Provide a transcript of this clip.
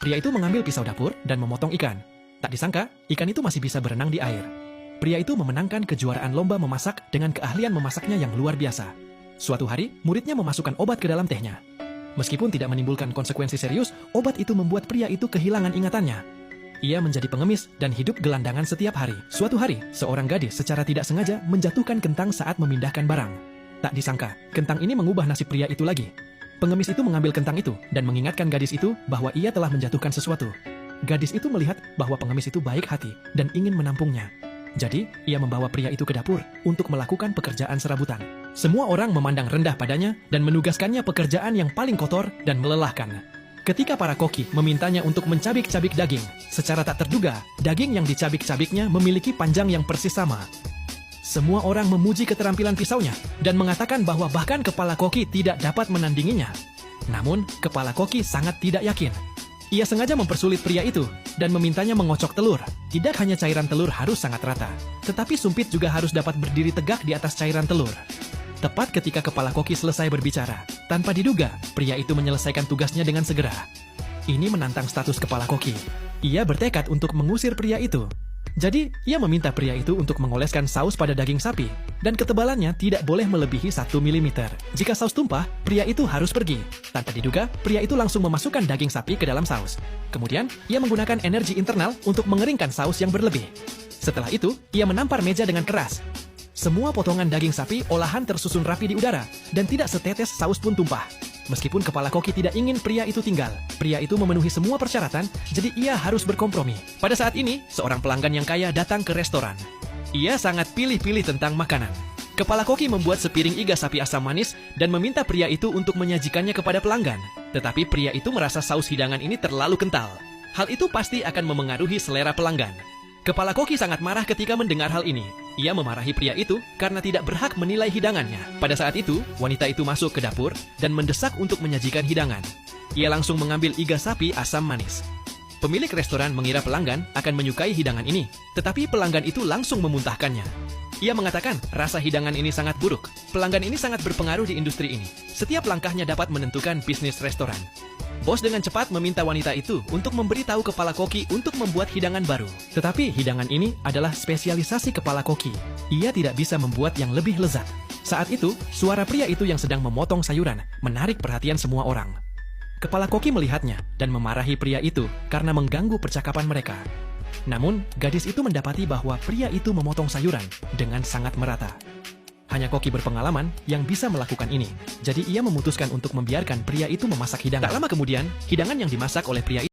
Pria itu mengambil pisau dapur dan memotong ikan. Tak disangka, ikan itu masih bisa berenang di air. Pria itu memenangkan kejuaraan lomba memasak dengan keahlian memasaknya yang luar biasa. Suatu hari, muridnya memasukkan obat ke dalam tehnya. Meskipun tidak menimbulkan konsekuensi serius, obat itu membuat pria itu kehilangan ingatannya. Ia menjadi pengemis dan hidup gelandangan setiap hari. Suatu hari, seorang gadis secara tidak sengaja menjatuhkan kentang saat memindahkan barang. Tak disangka, kentang ini mengubah nasib pria itu lagi. Pengemis itu mengambil kentang itu dan mengingatkan gadis itu bahwa ia telah menjatuhkan sesuatu. Gadis itu melihat bahwa pengemis itu baik hati dan ingin menampungnya. Jadi, ia membawa pria itu ke dapur untuk melakukan pekerjaan serabutan. Semua orang memandang rendah padanya dan menugaskannya pekerjaan yang paling kotor dan melelahkan. Ketika para koki memintanya untuk mencabik-cabik daging, secara tak terduga, daging yang dicabik-cabiknya memiliki panjang yang persis sama. Semua orang memuji keterampilan pisaunya dan mengatakan bahwa bahkan kepala koki tidak dapat menandinginya. Namun, kepala koki sangat tidak yakin. Ia sengaja mempersulit pria itu dan memintanya mengocok telur. Tidak hanya cairan telur harus sangat rata, tetapi sumpit juga harus dapat berdiri tegak di atas cairan telur. Tepat ketika kepala koki selesai berbicara, tanpa diduga, pria itu menyelesaikan tugasnya dengan segera. Ini menantang status kepala koki. Ia bertekad untuk mengusir pria itu. Jadi, ia meminta pria itu untuk mengoleskan saus pada daging sapi, dan ketebalannya tidak boleh melebihi 1 mm. Jika saus tumpah, pria itu harus pergi. Tanpa diduga, pria itu langsung memasukkan daging sapi ke dalam saus. Kemudian, ia menggunakan energi internal untuk mengeringkan saus yang berlebih. Setelah itu, ia menampar meja dengan keras. Semua potongan daging sapi olahan tersusun rapi di udara, dan tidak setetes saus pun tumpah. Meskipun kepala koki tidak ingin pria itu tinggal, pria itu memenuhi semua persyaratan, jadi ia harus berkompromi. Pada saat ini, seorang pelanggan yang kaya datang ke restoran. Ia sangat pilih-pilih tentang makanan. Kepala koki membuat sepiring iga sapi asam manis dan meminta pria itu untuk menyajikannya kepada pelanggan. Tetapi pria itu merasa saus hidangan ini terlalu kental. Hal itu pasti akan memengaruhi selera pelanggan. Kepala koki sangat marah ketika mendengar hal ini. Ia memarahi pria itu karena tidak berhak menilai hidangannya. Pada saat itu, wanita itu masuk ke dapur dan mendesak untuk menyajikan hidangan. Ia langsung mengambil iga sapi asam manis. Pemilik restoran mengira pelanggan akan menyukai hidangan ini, tetapi pelanggan itu langsung memuntahkannya. Ia mengatakan rasa hidangan ini sangat buruk. Pelanggan ini sangat berpengaruh di industri ini. Setiap langkahnya dapat menentukan bisnis restoran. Bos dengan cepat meminta wanita itu untuk memberitahu kepala koki untuk membuat hidangan baru. Tetapi hidangan ini adalah spesialisasi kepala koki. Ia tidak bisa membuat yang lebih lezat. Saat itu, suara pria itu yang sedang memotong sayuran menarik perhatian semua orang. Kepala koki melihatnya dan memarahi pria itu karena mengganggu percakapan mereka. Namun, gadis itu mendapati bahwa pria itu memotong sayuran dengan sangat merata. Hanya koki berpengalaman yang bisa melakukan ini. Jadi ia memutuskan untuk membiarkan pria itu memasak hidangan. Tak lama kemudian, hidangan yang dimasak oleh pria itu